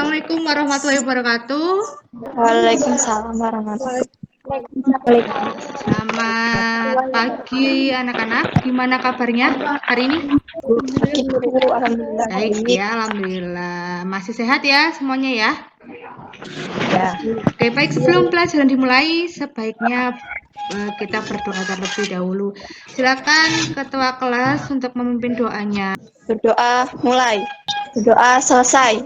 Assalamualaikum warahmatullahi wabarakatuh. Waalaikumsalam warahmatullahi wabarakatuh. Selamat pagi anak-anak. Gimana kabarnya hari ini? Baik, Bu. Alhamdulillah Baik baik. ya, alhamdulillah. Masih sehat ya semuanya ya? Ya. Oke, baik, sebelum pelajaran dimulai, sebaiknya kita berdoa terlebih dahulu. Silakan ketua kelas untuk memimpin doanya. Berdoa mulai. Berdoa selesai.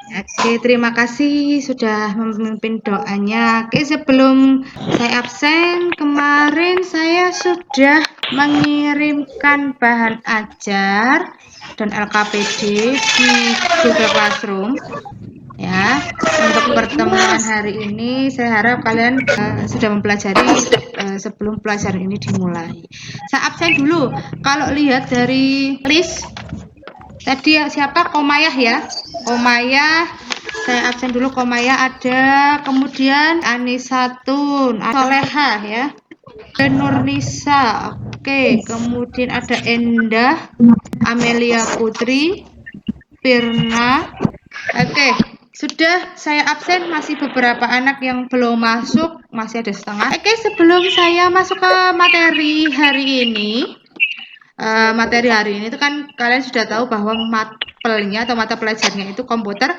Oke, terima kasih sudah memimpin doanya. Oke, sebelum saya absen, kemarin saya sudah mengirimkan bahan ajar dan LKPD di Google Classroom. Ya, untuk pertemuan hari ini saya harap kalian sudah mempelajari sebelum pelajaran ini dimulai. Saya absen dulu. Kalau lihat dari list tadi siapa? Komayah ya. Komayah, saya absen dulu. Komayah ada, kemudian Anisatun, Soleha ya, Nurnisa, oke, kemudian ada Endah, Amelia Putri, Firna, oke. Sudah saya absen, masih beberapa anak yang belum masuk, masih ada setengah. Oke, sebelum saya masuk ke materi hari ini, itu kan kalian sudah tahu bahwa mapelnya atau mata pelajarannya itu komputer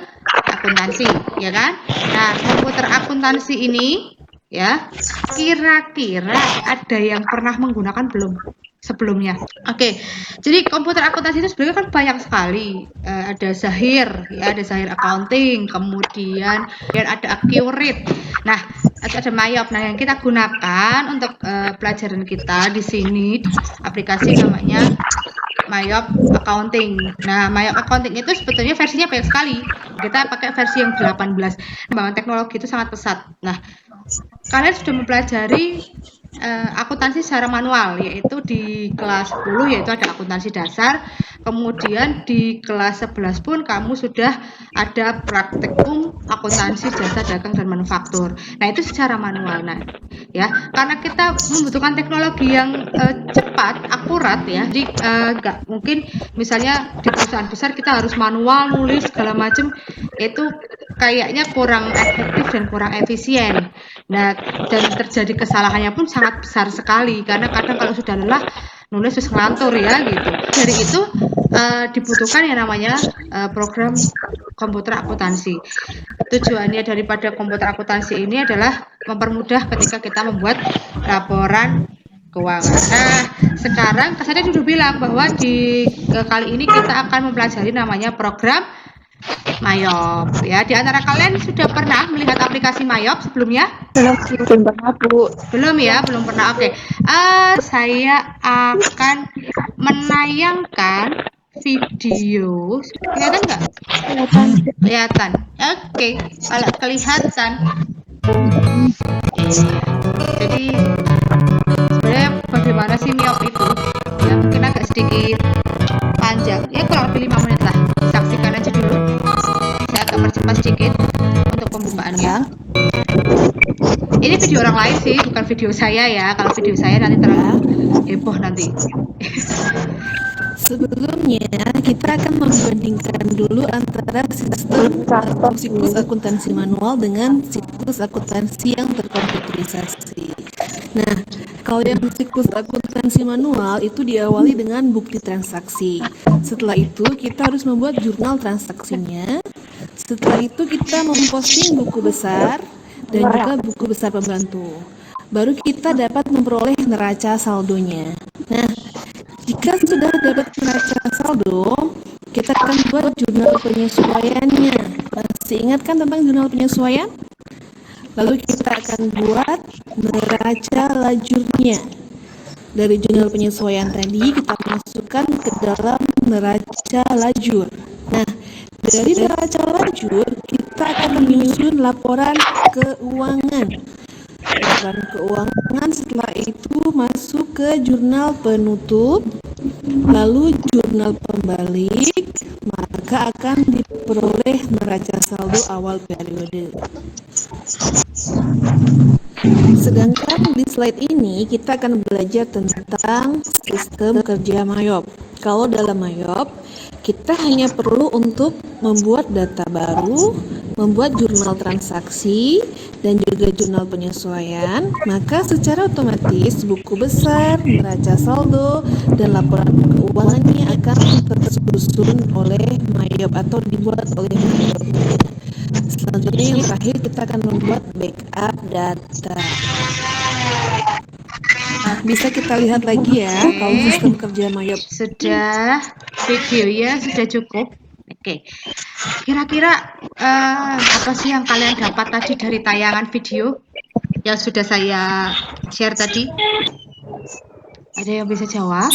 akuntansi, ya kan? Nah, komputer akuntansi ini ya, kira-kira ada yang pernah menggunakan belum sebelumnya? Oke, jadi komputer akuntansi itu sebenarnya kan banyak sekali. Ada Zahir, ya, ada Zahir Accounting, kemudian ada Accurate. Nah, ada Mayop. Nah, yang kita gunakan untuk pelajaran kita di sini aplikasi namanya Mayop Accounting. Nah, Mayop Accounting itu sebetulnya versinya banyak sekali. Kita pakai versi yang 18. Perkembangan teknologi itu sangat pesat. Nah, kalian sudah mempelajari akuntansi secara manual, yaitu di kelas 10 yaitu ada akuntansi dasar, kemudian di kelas 11 pun kamu sudah ada praktikum akuntansi jasa dagang dan manufaktur. Nah, itu secara manual. Nah, ya, karena kita membutuhkan teknologi yang cepat, akurat ya. Jadi nggak mungkin misalnya di perusahaan besar kita harus manual nulis segala macam, itu kayaknya kurang efektif dan kurang efisien. Nah, dan terjadi kesalahannya pun sangat besar sekali karena kadang kalau sudah lelah nulis terus ngelantur ya gitu. Dari itu dibutuhkan yang namanya program komputer akuntansi. Tujuannya daripada komputer akuntansi ini adalah mempermudah ketika kita membuat laporan keuangan. Nah, sekarang saya sudah bilang bahwa di kali ini kita akan mempelajari namanya program Mayop ya. Di antara kalian sudah pernah melihat aplikasi Mayop sebelumnya? Belum pernah, Bu. Belum ya, belum pernah. Oke. Saya akan menayangkan video. Kelihatan nggak? Kelihatan. Oke. Kalau kelihatan. Jadi sebenarnya bagaimana sih Mayop itu? Ya, mungkin agak sedikit panjang. Ya, kurang lebih 5 menit lah. Saksikan aja dulu. Saya agak percepat sedikit untuk pembukaannya. Ini video orang lain sih, bukan video saya ya. Kalau video saya nanti terlalu heboh nanti. Sebelumnya, kita akan membandingkan dulu antara sistem atau siklus akuntansi manual dengan siklus akuntansi yang terkomputerisasi. Nah, kalau yang siklus akuntansi manual itu diawali dengan bukti transaksi. Setelah itu, kita harus membuat jurnal transaksinya. Setelah itu, kita memposting buku besar dan juga buku besar pembantu. Baru kita dapat memperoleh neraca saldonya. Nah, jika sudah dapat neraca saldo, kita akan buat jurnal penyesuaiannya. Masih ingat kan tentang jurnal penyesuaian? Lalu kita akan buat neraca lajurnya. Dari jurnal penyesuaian tadi kita masukkan ke dalam neraca lajur. Nah, dari neraca lajur kita akan menyusun laporan keuangan. Laporan keuangan setelah itu masuk ke jurnal penutup, lalu jurnal pembalik, maka akan diperoleh neraca saldo awal periode. Sedangkan di slide ini kita akan belajar tentang sistem kerja Mayop. Kalau dalam Mayop, kita hanya perlu untuk membuat data baru, membuat jurnal transaksi, dan juga jurnal penyesuaian, maka secara otomatis buku besar, neraca saldo, dan laporan keuangannya akan tersusun oleh Mayop atau dibuat oleh Mayop. Selanjutnya yang terakhir kita akan membuat backup data. Bisa kita lihat lagi ya kalau sistem kerja Mayop. Sudah videonya sudah cukup. Oke. Kira-kira apa sih yang kalian dapat tadi dari tayangan video yang sudah saya share tadi? Ada yang bisa jawab?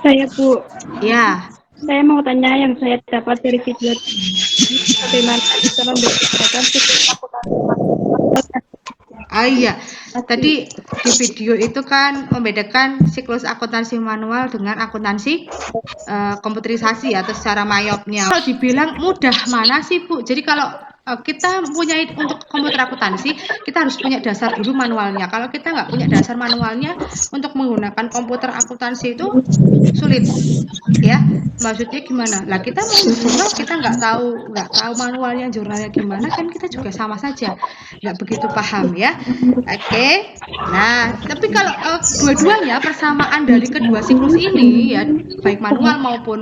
Saya Bu, Ya. saya mau tanya yang saya dapat dari video bagaimana bisa membedakan siklus akuntansi manual. Ah iya, tadi di video itu kan membedakan siklus akuntansi manual dengan akuntansi komputerisasi atau secara mayopnya. Kalau dibilang mudah mana sih Bu? Jadi kalau kita punya untuk komputer akuntansi, kita harus punya dasar dulu manualnya. Kalau kita nggak punya dasar manualnya, untuk menggunakan komputer akuntansi itu sulit, ya. Maksudnya gimana? Lah kita mau jurnal kita nggak tahu manualnya jurnalnya gimana kan kita juga sama saja nggak begitu paham ya. Oke. Nah tapi kalau dua-duanya persamaan dari kedua siklus ini ya baik manual maupun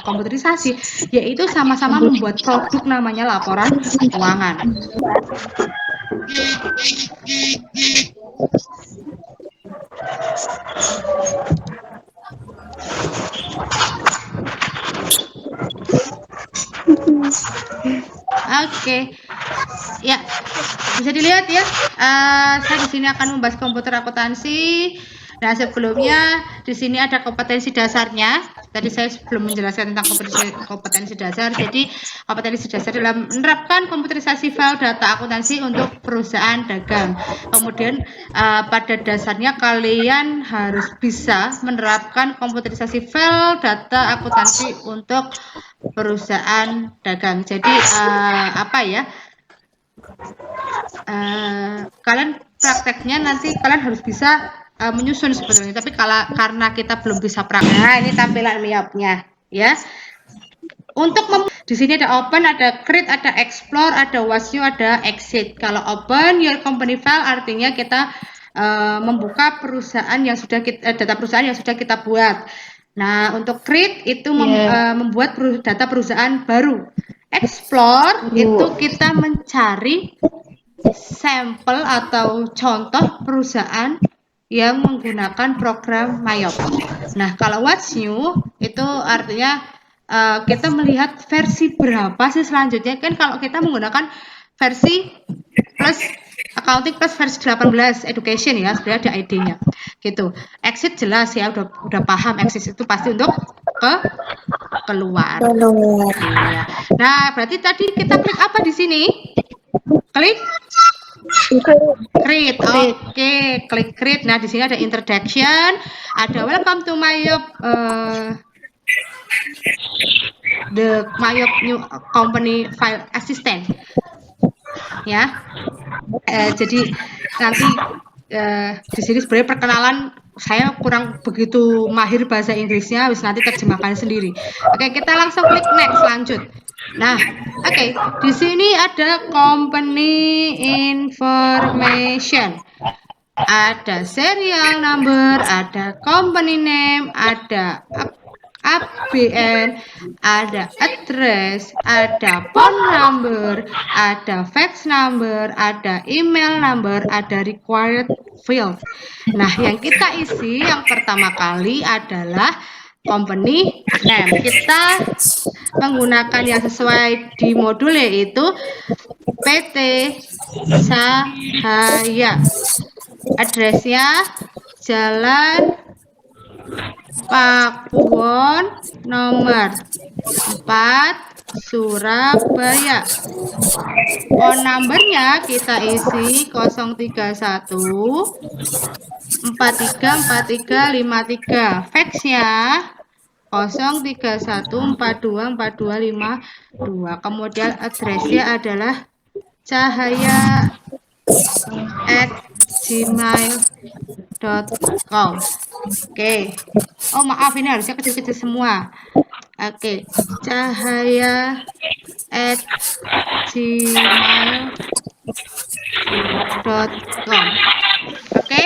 komputerisasi yaitu sama-sama membuat produk namanya laporan keuangan. Oke, ya bisa dilihat ya. Saya di sini akan membahas komputer akuntansi. Nah sebelumnya di sini ada kompetensi dasarnya. Tadi saya belum menjelaskan tentang kompetensi dasar. Jadi kompetensi dasar dalam menerapkan komputerisasi file data akuntansi untuk perusahaan dagang. Kemudian pada dasarnya kalian harus bisa menerapkan komputerisasi file data akuntansi untuk perusahaan dagang. Jadi apa ya? Kalian prakteknya nanti kalian harus bisa menyusun sebetulnya. Tapi karena kita belum bisa praktek, nah ini tampilan Mayopnya, ya. Untuk di sini ada open, ada create, ada explore, ada what's new, ada exit. Kalau open your company file artinya kita membuka perusahaan yang sudah data perusahaan yang sudah kita buat. Nah, untuk create itu membuat data perusahaan baru. Explore itu kita mencari sampel atau contoh perusahaan yang menggunakan program Mayop. Nah, kalau what's new itu artinya kita melihat versi berapa sih selanjutnya. Kan kalau kita menggunakan versi plus accounting plus versi 18 education ya, sudah ada ID-nya. Gitu. Exit jelas ya, udah paham exit itu pasti untuk keluar. Ya. Nah, berarti tadi kita klik apa di sini? Klik create. Oke, klik create. Nah, di sini ada introduction, ada welcome to Mayop the Mayop new company file assistant. Ya. Jadi nanti di sini sebenarnya perkenalan saya kurang begitu mahir bahasa Inggrisnya, habis nanti terjemahkan sendiri. Oke, kita langsung klik next, lanjut. Nah, oke, di sini ada company information. Ada serial number, ada company name, ada ABN, ada address, ada phone number, ada fax number, ada email number, ada required field. Nah, yang kita isi yang pertama kali adalah company name. Kita menggunakan yang sesuai di modul yaitu PT Sahaya. Addressnya Jalan Pakuwon nomor 4 Surabaya. Phone numbernya kita isi 031 434353. Faxnya 031424252. Kemudian addressnya adalah cahaya@gmail.com. Oke. Oh maaf, ini harusnya kecil-kecil semua. Oke, cahaya@gmail.com. Oke,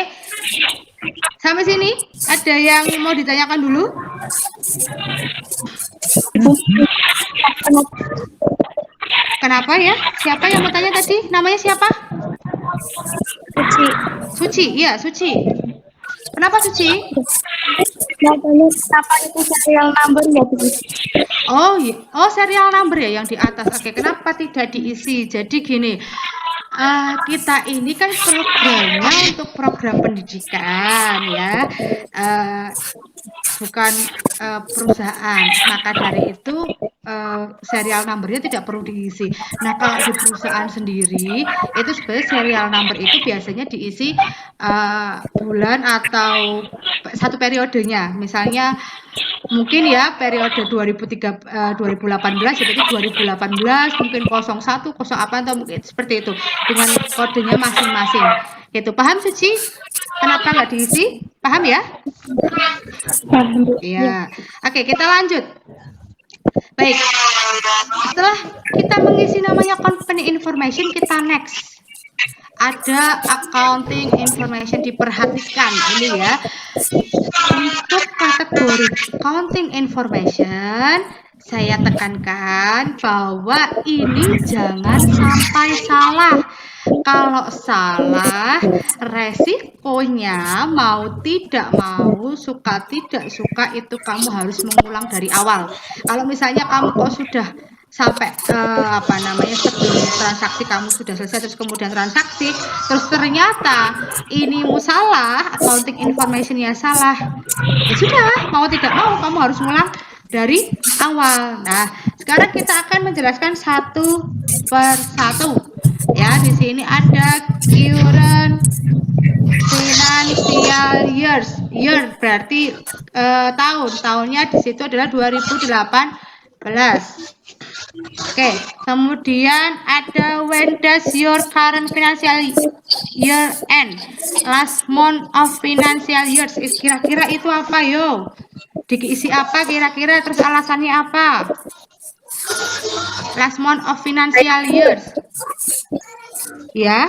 sampai sini ada yang mau ditanyakan dulu? Kenapa ya? Siapa yang mau tanya tadi? Namanya siapa? Suci. Suci, iya Suci. Kenapa Suci? Namanya apa itu serial number ya, Bu? Oh, oh serial number ya yang di atas. Oke, kenapa tidak diisi? Jadi gini, kita ini kan programnya untuk program pendidikan ya, bukan perusahaan. Maka dari itu serial numbernya tidak perlu diisi. Nah, kalau di perusahaan sendiri itu sebenarnya serial number itu biasanya diisi bulan atau satu periodenya. Misalnya mungkin ya periode 2018 ya, berarti 2018 mungkin 01 0 apa atau mungkin seperti itu dengan kodenya masing-masing. Gitu. Paham Suci? Kenapa nggak diisi? Paham ya? Paham, Bu. Iya. Oke, kita lanjut. Baik. Setelah kita mengisi namanya company information, kita next. Ada accounting information, diperhatikan ini ya. Untuk kategori accounting information, saya tekankan bahwa ini jangan sampai salah. Kalau salah, resikonya mau tidak mau, suka tidak suka itu kamu harus mengulang dari awal. Kalau misalnya kamu kok sudah sampai sebelum transaksi kamu sudah selesai terus kemudian transaksi terus ternyata ini salah, accounting information-nya salah, ya sudah mau tidak mau kamu harus ngulang dari awal. Nah, sekarang kita akan menjelaskan satu per satu ya. Di sini ada current financial year berarti tahunnya di situ adalah 2018. Oke, kemudian ada when does your current financial year end? Last month of financial years. Kira-kira itu apa yo? Diisi apa kira-kira? Terus alasannya apa? Last month of financial years. Ya.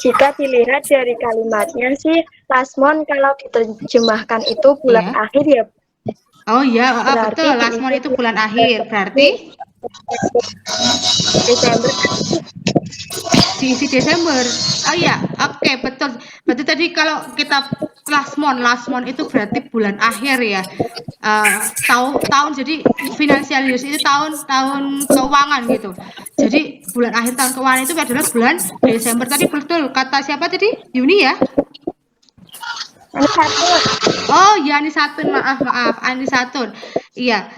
Jika dilihat dari kalimatnya sih, last month kalau diterjemahkan itu bulan Iya. akhir ya. Oh iya, Berarti betul. Last month itu bulan akhir. Berarti Desember. diisi Desember. Oh iya, oke, betul. Berarti tadi kalau kita last month itu berarti bulan akhir ya. Tahun jadi financial years itu tahun keuangan gitu. Jadi bulan akhir tahun keuangan itu adalah bulan Desember. Tadi betul kata siapa tadi? Yuni ya? Anisatun. Oh, ya Anisatun, maaf, Anisatun. Iya.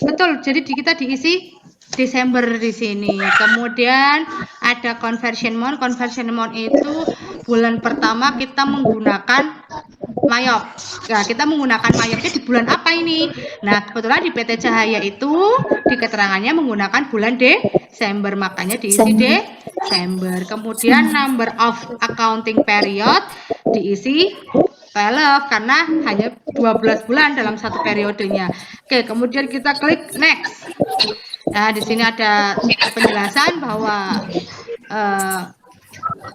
Betul. Jadi kita diisi Desember di sini. Kemudian ada conversion month. Conversion month itu bulan pertama kita menggunakan Mayop. Nah, kita menggunakan Mayopnya di bulan apa ini? Nah, kebetulan di PT Cahaya itu di keterangannya menggunakan bulan Desember, makanya diisi Desember. Kemudian number of accounting period diisi 12 karena hanya 12 bulan dalam satu periodenya. Oke, kemudian kita klik next. Nah, di sini ada penjelasan bahwa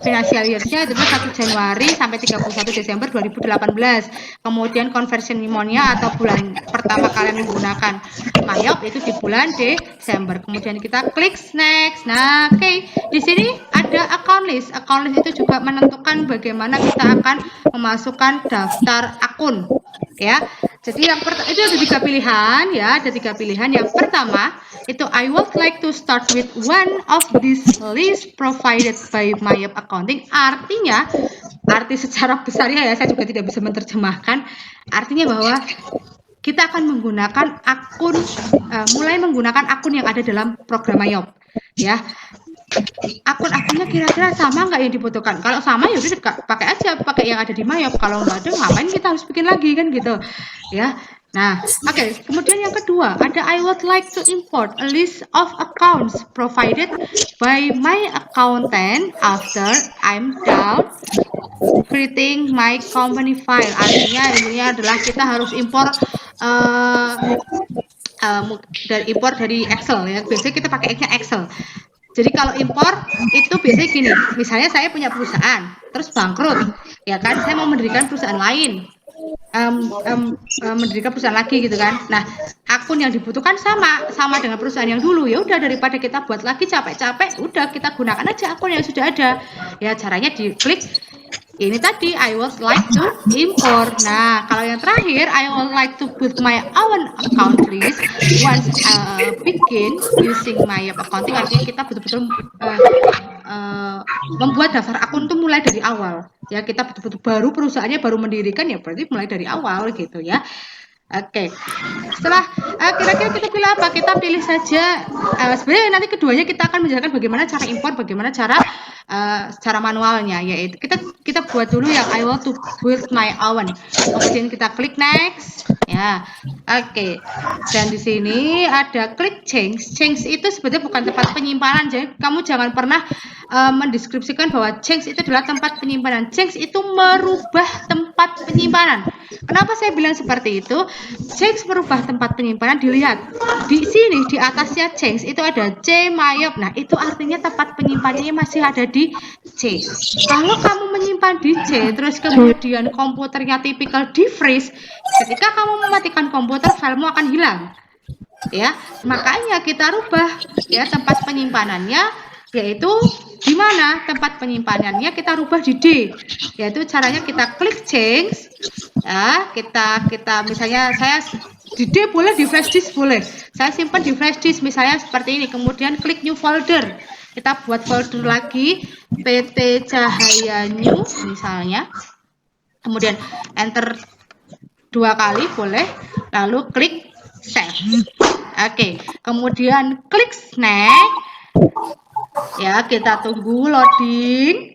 financial year-nya adalah 1 Januari sampai 31 Desember 2018. Kemudian conversion month-nya atau bulan pertama kalian menggunakan Mayop itu di bulan Desember. Kemudian kita klik next. Nah, oke. Di sini ada account list. Account list itu juga menentukan bagaimana kita akan memasukkan daftar akun. Ya. Jadi yang pertama itu ada 3 pilihan ya, ada 3 pilihan. Yang pertama itu I would like to start with one of this list provided by Mayop Accounting. Artinya, arti secara besarnya ya, saya juga tidak bisa menerjemahkan. Artinya bahwa kita akan menggunakan akun, mulai menggunakan akun yang ada dalam program Mayop, ya. Akun-akunnya kira-kira sama nggak yang dibutuhkan? Kalau sama ya udah pakai aja, pakai yang ada di Mayop. Kalau nggak ada, ngapain kita harus bikin lagi kan gitu, ya. Nah, oke. Kemudian yang kedua ada I would like to import a list of accounts provided by my accountant after I'm done creating my company file. Artinya ini adalah kita harus impor dari Excel ya. Biasanya kita pakai Excel. Jadi kalau impor itu biasanya gini, misalnya saya punya perusahaan, terus bangkrut, ya kan? Saya mau mendirikan perusahaan lain, mendirikan perusahaan lagi gitu kan. Nah, akun yang dibutuhkan sama dengan perusahaan yang dulu. Ya udah, daripada kita buat lagi capek-capek, udah kita gunakan aja akun yang sudah ada. Ya caranya diklik ini tadi, I would like to import. Nah, kalau yang terakhir, I would like to put my own account list. Once begin using my accounting, artinya kita betul-betul membuat daftar akun itu mulai dari awal. Ya, kita betul-betul baru perusahaannya baru mendirikan, ya berarti mulai dari awal gitu ya. Oke, setelah kira-kira kita pilih apa? Kita pilih saja. Sebenarnya nanti keduanya kita akan menjelaskan bagaimana cara import, bagaimana cara manualnya. Yaitu kita buat dulu yang I want to build my own. Kemudian kita klik next. Ya, oke. Dan di sini ada klik change. Change itu sebetulnya bukan tempat penyimpanan. Jadi kamu jangan pernah mendeskripsikan bahwa change itu adalah tempat penyimpanan. Change itu merubah tempat penyimpanan. Kenapa saya bilang seperti itu? Change merubah tempat penyimpanan. Dilihat di sini di atasnya change itu ada C mayop. Nah, itu artinya tempat penyimpanannya masih ada di C. Kalau kamu menyimpan di C terus kemudian komputernya tipikal di freeze, ketika kamu mematikan komputer, filemu akan hilang. Ya, makanya kita rubah ya tempat penyimpanannya, yaitu di mana tempat penyimpanannya kita rubah di D. Yaitu caranya kita klik change. Ya, kita misalnya saya di D boleh, di flash disk boleh. Saya simpan di flash disk misalnya seperti ini. Kemudian klik new folder. Kita buat folder lagi PT Cahaya New misalnya. Kemudian enter 2 kali boleh. Lalu klik save. Oke, kemudian klik next. Ya, kita tunggu loading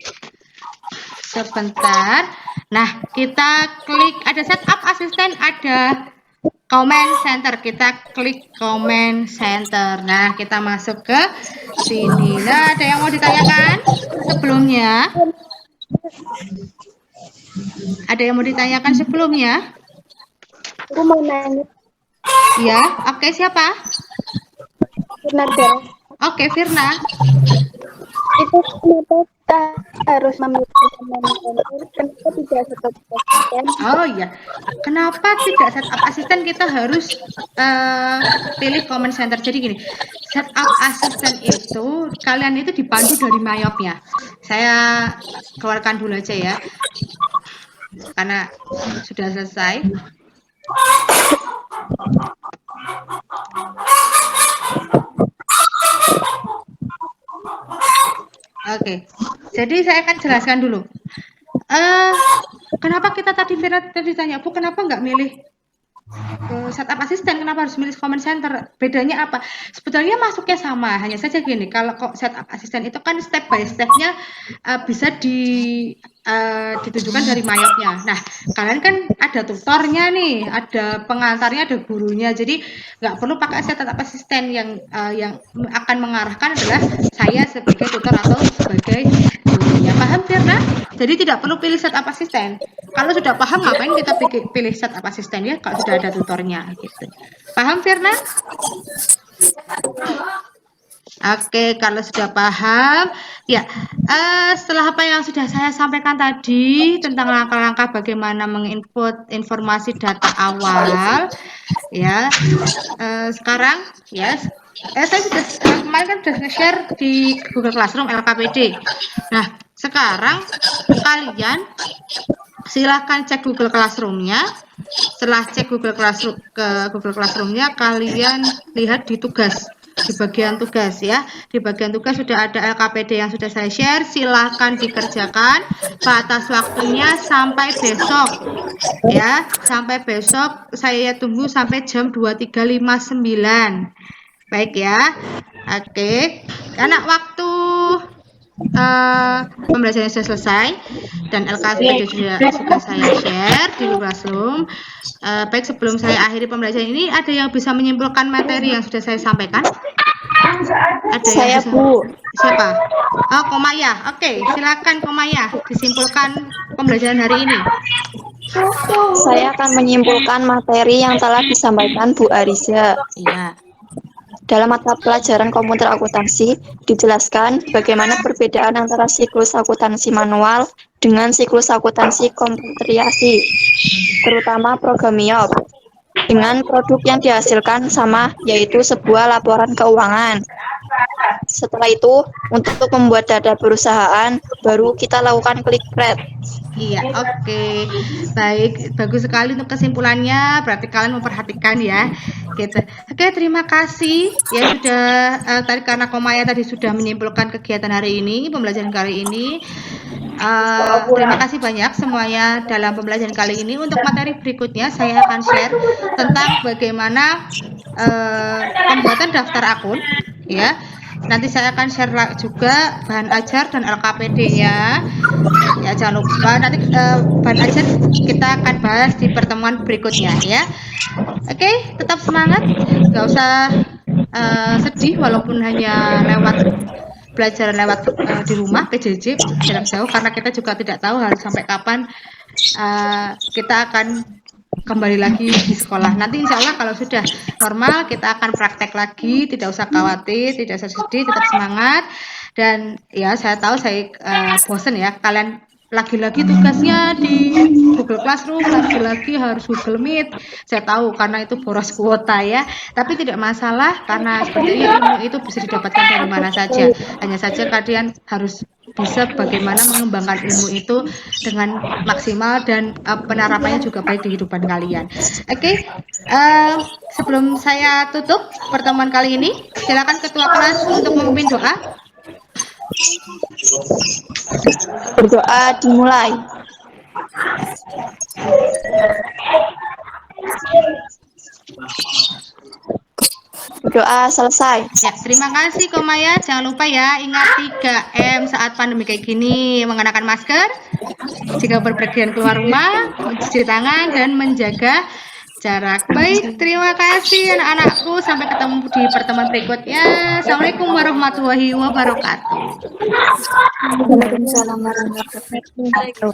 sebentar. Nah, kita klik ada setup asisten, ada command center. Kita klik command center. Nah, kita masuk ke sini. Nah, ada yang mau ditanyakan sebelumnya? Ada yang mau ditanyakan sebelumnya? Aku mau nanya. Ya, oke, siapa? Firna. Oke, Firna. Itu kenapa kita harus memiliki command center? Kenapa tidak setup asisten? Oh iya, kenapa tidak setup asisten? Kita harus pilih command center. Jadi gini, setup asisten itu kalian itu dipandu dari mayopnya. Saya keluarkan dulu aja ya, karena sudah selesai. Oke, jadi saya akan jelaskan dulu. Kenapa kita tadi tanya, Bu, kenapa nggak milih setup asisten, kenapa harus milih command center? Bedanya apa? Sebetulnya masuknya sama, hanya saja gini, kalau setup asisten itu kan step by step-nya bisa ditujukan dari mayopnya. Nah, kalian kan ada tutornya nih, ada pengantarnya, ada gurunya, jadi nggak perlu pakai setup asisten. Yang akan mengarahkan adalah saya sebagai tutor atau sebagai gurunya. Paham, Firna? Jadi tidak perlu pilih setup asisten. Kalau sudah paham, ngapain kita pilih setup asisten ya? Kalau sudah ada tutornya, gitu. Paham, Firna? Oke, kalau sudah paham, ya. Setelah apa yang sudah saya sampaikan tadi tentang langkah-langkah bagaimana menginput informasi data awal, ya. Sekarang, ya. Saya sudah kemarin kan sudah share di Google Classroom LKPD. Nah, sekarang kalian silahkan cek Google Classroom-nya. Setelah cek Google Classroom-nya, kalian lihat di tugas, di bagian tugas ya. Di bagian tugas sudah ada LKPD yang sudah saya share. Silahkan dikerjakan. Batas waktunya sampai besok ya. Sampai besok, saya tunggu sampai jam 23.59. Baik ya. Oke. Karena waktu pembelajaran sudah selesai dan LKPD sudah saya share di Google Classroom. Baik, sebelum saya akhiri pembelajaran ini, ada yang bisa menyimpulkan materi yang sudah saya sampaikan? Ada Saya, yang bisa? Bu. Siapa? Oh, Komaya. Oke, silakan Komaya disimpulkan pembelajaran hari ini? Saya akan menyimpulkan materi yang telah disampaikan Bu Ariza. Iya. Dalam mata pelajaran komputer akuntansi, dijelaskan bagaimana perbedaan antara siklus akuntansi manual dengan siklus akuntansi komputeriasi, terutama Programiop, dengan produk yang dihasilkan sama, yaitu sebuah laporan keuangan. Setelah itu, untuk membuat data perusahaan, baru kita lakukan klik create. Iya, oke. Baik, bagus sekali untuk kesimpulannya. Berarti kalian memperhatikan ya. Gitu. Oke, terima kasih ya sudah tadi karena Komaya tadi sudah menyimpulkan kegiatan hari ini, pembelajaran kali ini. Terima kasih banyak semuanya dalam pembelajaran kali ini. Untuk materi berikutnya saya akan share tentang bagaimana pembuatan daftar akun ya. Nanti saya akan share juga bahan ajar dan LKPD-nya. Ya, jangan lupa nanti bahan ajar kita akan bahas di pertemuan berikutnya ya. Oke, tetap semangat, nggak usah sedih walaupun hanya lewat belajar lewat di rumah PJJ jarak jauh, karena kita juga tidak tahu harus sampai kapan kita akan kembali lagi di sekolah. Nanti insya Allah kalau sudah normal kita akan praktek lagi, tidak usah khawatir, tidak usah sedih, tetap semangat. Dan ya saya tahu saya bosen ya, kalian lagi-lagi tugasnya di Google Classroom, lagi-lagi harus Google Meet. Saya tahu karena itu boros kuota ya, tapi tidak masalah karena sebetulnya ilmu itu bisa didapatkan dari mana saja. Hanya saja kalian harus bisa bagaimana mengembangkan ilmu itu dengan maksimal dan penerapannya juga baik di kehidupan kalian. Oke, sebelum saya tutup pertemuan kali ini, silakan ketua kelas untuk memimpin doa. Berdoa dimulai. Doa selesai. Ya, terima kasih Komaya. Jangan lupa ya, ingat 3M saat pandemi kayak gini, mengenakan masker, jika berpergian keluar rumah, mencuci tangan dan menjaga jarak. Baik, terima kasih anak-anakku. Sampai ketemu di pertemuan berikutnya. Assalamualaikum warahmatullahi wabarakatuh. Waalaikumsalam warahmatullahi wabarakatuh.